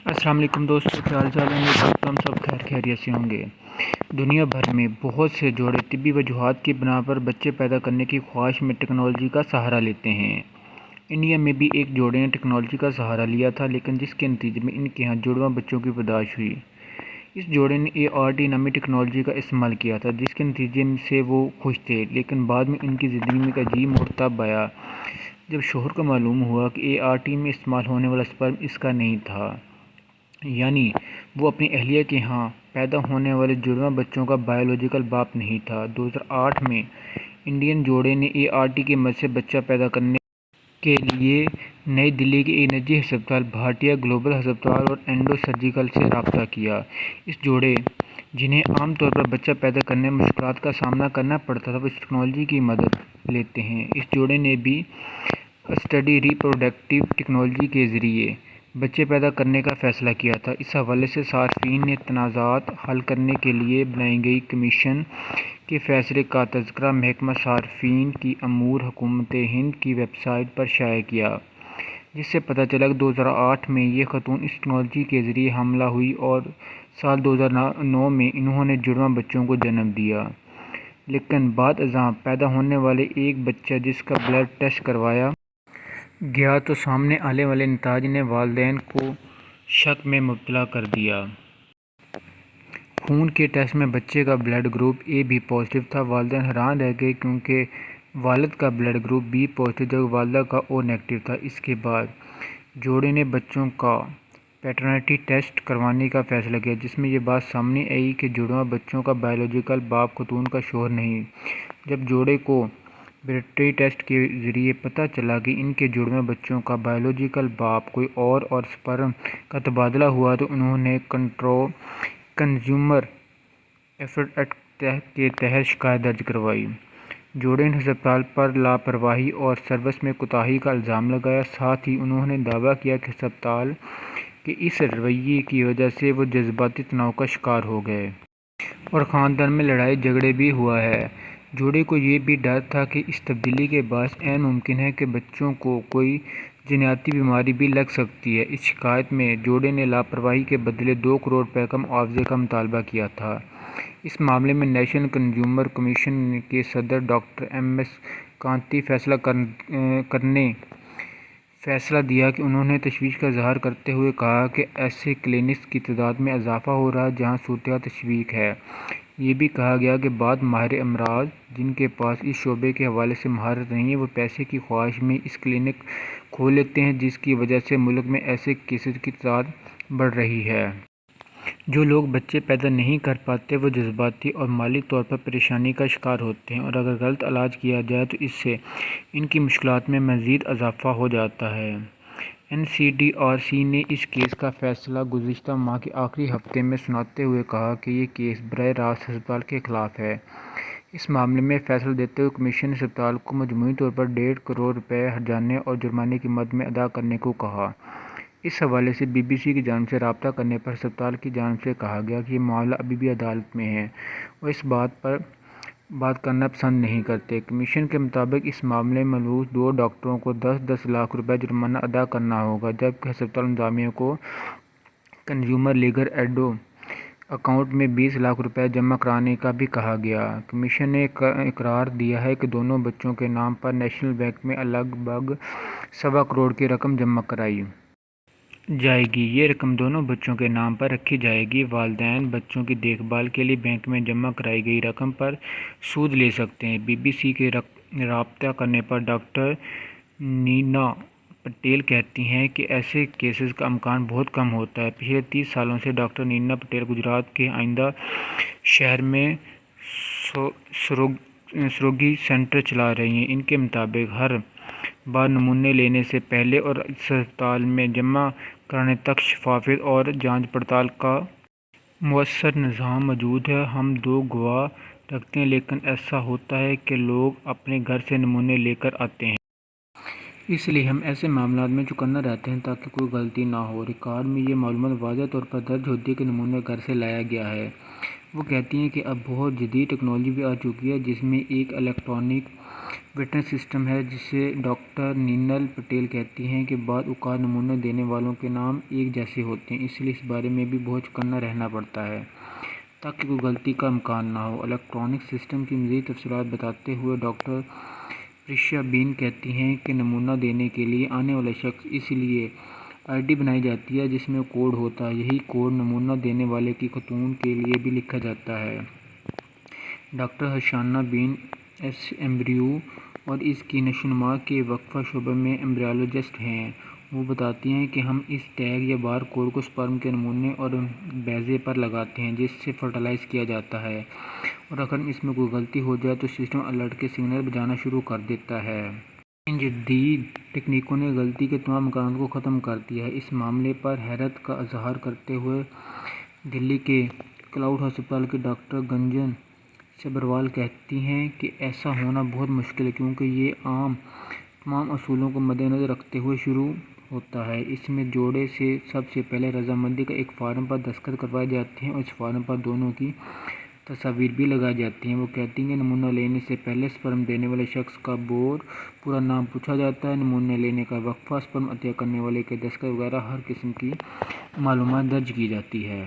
السلام علیکم دوستو، کیا حال چال ہے؟ ہم سب خیریت سے ہوں گے۔ دنیا بھر میں بہت سے جوڑے طبی وجوہات کی بنا پر بچے پیدا کرنے کی خواہش میں ٹیکنالوجی کا سہارا لیتے ہیں۔ انڈیا میں بھی ایک جوڑے نے ٹیکنالوجی کا سہارا لیا تھا، لیکن جس کے نتیجے میں ان کے ہاں جڑواں بچوں کی پیدائش ہوئی۔ اس جوڑے نے ART نامی ٹیکنالوجی کا استعمال کیا تھا، جس کے نتیجے سے وہ خوش تھے، لیکن بعد میں ان کی زندگی میں ایک عجیب موڑ تب آیا جب شوہر کو معلوم ہوا کہ ART میں استعمال ہونے والا سپرم اس کا نہیں تھا، یعنی وہ اپنی اہلیہ کے ہاں پیدا ہونے والے جڑواں بچوں کا بائیولوجیکل باپ نہیں تھا۔ 2008 میں انڈین جوڑے نے ART کی مدد سے بچہ پیدا کرنے کے لیے نئی دہلی کے ایک نجی ہسپتال بھاٹیہ گلوبل ہسپتال اور اینڈو سرجیکل سے رابطہ کیا۔ اس جوڑے، جنہیں عام طور پر بچہ پیدا کرنے میں مشکلات کا سامنا کرنا پڑتا تھا، وہ اس ٹیکنالوجی کی مدد لیتے ہیں۔ اس جوڑے نے بھی اسسٹڈ ریپروڈکٹیو ٹیکنالوجی کے ذریعے بچے پیدا کرنے کا فیصلہ کیا تھا۔ اس حوالے سے صارفین نے تنازعات حل کرنے کے لیے بنائی گئی کمیشن کے فیصلے کا تذکرہ محکمہ صارفین کی امور حکومت ہند کی ویب سائٹ پر شائع کیا، جس سے پتہ چلا کہ 2008 میں یہ خاتون اس ٹیکنالوجی کے ذریعے حاملہ ہوئی اور سال 2009 میں انہوں نے جڑواں بچوں کو جنم دیا، لیکن بعد ازاں پیدا ہونے والے ایک بچہ جس کا بلڈ ٹیسٹ کروایا گیا تو سامنے آنے والے نتائج نے والدین کو شک میں مبتلا کر دیا۔ خون کے ٹیسٹ میں بچے کا بلڈ گروپ AB پازیٹیو تھا۔ والدین حیران رہ گئے کیونکہ والد کا بلڈ گروپ B پازیٹیو جبکہ والدہ کا O نیگیٹو تھا۔ اس کے بعد جوڑے نے بچوں کا پیٹرنٹی ٹیسٹ کروانے کا فیصلہ کیا، جس میں یہ بات سامنے آئی کہ جڑواں بچوں کا بائیولوجیکل باپ خاتون کا شوہر نہیں۔ جب جوڑے کو پیٹرنٹی ٹیسٹ کے ذریعے پتہ چلا کہ ان کے جڑواں بچوں کا بائیولوجیکل باپ کوئی اور سپرم کا تبادلہ ہوا تو انہوں نے کنزیومر ایفیئرز ایکٹ کے تحت شکایت درج کروائی۔ جوڑے نے ہسپتال پر لاپرواہی اور سروس میں کوتاہی کا الزام لگایا۔ ساتھ ہی انہوں نے دعویٰ کیا کہ ہسپتال کے اس رویے کی وجہ سے وہ جذباتی تناؤ کا شکار ہو گئے اور خاندان میں لڑائی جھگڑے بھی ہوا ہے۔ جوڑے کو یہ بھی ڈر تھا کہ اس تبدیلی کے باعث عین ممکن ہے کہ بچوں کو کوئی جینیاتی بیماری بھی لگ سکتی ہے۔ اس شکایت میں جوڑے نے لاپرواہی کے بدلے 2 کروڑ روپے کا معاوضے کا مطالبہ کیا تھا۔ اس معاملے میں نیشنل کنزیومر کمیشن کے صدر ڈاکٹر MS کانتی نے فیصلہ دیا کہ انہوں نے تشویش کا اظہار کرتے ہوئے کہا کہ ایسے کلینکس کی تعداد میں اضافہ ہو رہا ہے جہاں صورتحال تشویش ہے۔ یہ بھی کہا گیا کہ بعض ماہر امراض جن کے پاس اس شعبے کے حوالے سے مہارت نہیں ہے، وہ پیسے کی خواہش میں اس کلینک کھول لیتے ہیں، جس کی وجہ سے ملک میں ایسے کیسز کی تعداد بڑھ رہی ہے۔ جو لوگ بچے پیدا نہیں کر پاتے وہ جذباتی اور مالی طور پر پریشانی کا شکار ہوتے ہیں اور اگر غلط علاج کیا جائے تو اس سے ان کی مشکلات میں مزید اضافہ ہو جاتا ہے۔ NCDRC نے اس کیس کا فیصلہ گزشتہ ماہ کے آخری ہفتے میں سناتے ہوئے کہا کہ یہ کیس براہ راست ہسپتال کے خلاف ہے۔ اس معاملے میں فیصلہ دیتے ہوئے کمیشن نے ہسپتال کو مجموعی طور پر 1.5 کروڑ روپے ہرجانے اور جرمانے کی مد میں ادا کرنے کو کہا۔ اس حوالے سے BBC کی جانب سے رابطہ کرنے پر ہسپتال کی جانب سے کہا گیا کہ یہ معاملہ ابھی بھی عدالت میں ہے، وہ اس بات پر بات کرنا پسند نہیں کرتے۔ کمیشن کے مطابق اس معاملے میں ملوث 2 ڈاکٹروں کو 10-10 لاکھ روپے جرمانہ ادا کرنا ہوگا، جبکہ ہسپتال انتظامیہ کو کنزیومر لیگر ایڈ اکاؤنٹ میں 20 لاکھ روپے جمع کرانے کا بھی کہا گیا۔ کمیشن نے اقرار دیا ہے کہ دونوں بچوں کے نام پر نیشنل بینک میں لگ بھگ 1.25 کروڑ کی رقم جمع کرائی جائے گی۔ یہ رقم دونوں بچوں کے نام پر رکھی جائے گی۔ والدین بچوں کی دیکھ بھال کے لیے بینک میں جمع کرائی گئی رقم پر سود لے سکتے ہیں۔ BBC کے رابطہ کرنے پر ڈاکٹر نینا پٹیل کہتی ہیں کہ ایسے کیسز کا امکان بہت کم ہوتا ہے۔ پچھلے 30 سالوں سے ڈاکٹر نینا پٹیل گجرات کے آئندہ شہر میں سروگی سینٹر چلا رہی ہیں۔ ان کے مطابق ہر بار نمونے لینے سے پہلے اور ہسپتال میں جمع کرانے تک شفافیت اور جانچ پڑتال کا مؤثر نظام موجود ہے۔ ہم 2 گواہ رکھتے ہیں، لیکن ایسا ہوتا ہے کہ لوگ اپنے گھر سے نمونے لے کر آتے ہیں۔ اس لیے ہم ایسے معاملات میں چوکنا رہتے ہیں تاکہ کوئی غلطی نہ ہو۔ ریکارڈ میں یہ معلومات واضح طور پر درج ہوتی ہے کہ نمونہ گھر سے لایا گیا ہے۔ وہ کہتی ہیں کہ اب بہت جدید ٹیکنالوجی بھی آ چکی ہے، جس میں ایک الیکٹرانک وٹنس سسٹم ہے، جسے ڈاکٹر نینل پٹیل کہتی ہیں کہ بعض اوقات نمونہ دینے والوں کے نام ایک جیسے ہوتے ہیں، اس لیے اس بارے میں بھی بہت چوکنا رہنا پڑتا ہے تاکہ کوئی غلطی کا امکان نہ ہو۔ الیکٹرانک سسٹم کی مزید تفصیلات بتاتے ہوئے ڈاکٹر پریشا بین کہتی ہیں کہ نمونہ دینے کے لیے آنے والا شخص اس لیے آئی ڈی بنائی جاتی ہے جس میں کوڈ ہوتا ہے۔ یہی کوڈ نمونہ دینے والے کی خاتون کے لیے بھی لکھا جاتا ہے۔ ڈاکٹر ہرشانا بین ایمبریو اور اس کی نشوونما کے وقفہ شعبہ میں ایمبریولوجسٹ ہیں۔ وہ بتاتی ہیں کہ ہم اس ٹیگ یا بار کوڈ کو سپرم کے نمونے اور بیضے پر لگاتے ہیں جس سے فرٹیلائز کیا جاتا ہے، اور اگر اس میں کوئی غلطی ہو جائے تو سسٹم الرٹ کے سگنل بجانا شروع کر دیتا ہے۔ ان جدید تکنیکوں نے غلطی کے تمام امکانات کو ختم کر دیا ہے۔ اس معاملے پر حیرت کا اظہار کرتے ہوئے دہلی کے کلاؤڈ ہسپتال کے ڈاکٹر گنجن سبھروال کہتی ہیں کہ ایسا ہونا بہت مشکل ہے کیونکہ یہ تمام اصولوں کو مدنظر رکھتے ہوئے شروع ہوتا ہے۔ اس میں جوڑے سے سب سے پہلے رضامندی کا ایک فارم پر دستخط کروائے جاتے ہیں اور اس فارم پر دونوں کی تصاویر بھی لگائی جاتی ہیں۔ وہ کہتی ہیں کہ نمونہ لینے سے پہلے سپرم دینے والے شخص کا پورا نام پوچھا جاتا ہے، نمونے لینے کا وقفہ، سپرم عطیہ کرنے والے کے دستخط وغیرہ ہر قسم کی معلومات درج کی جاتی ہیں۔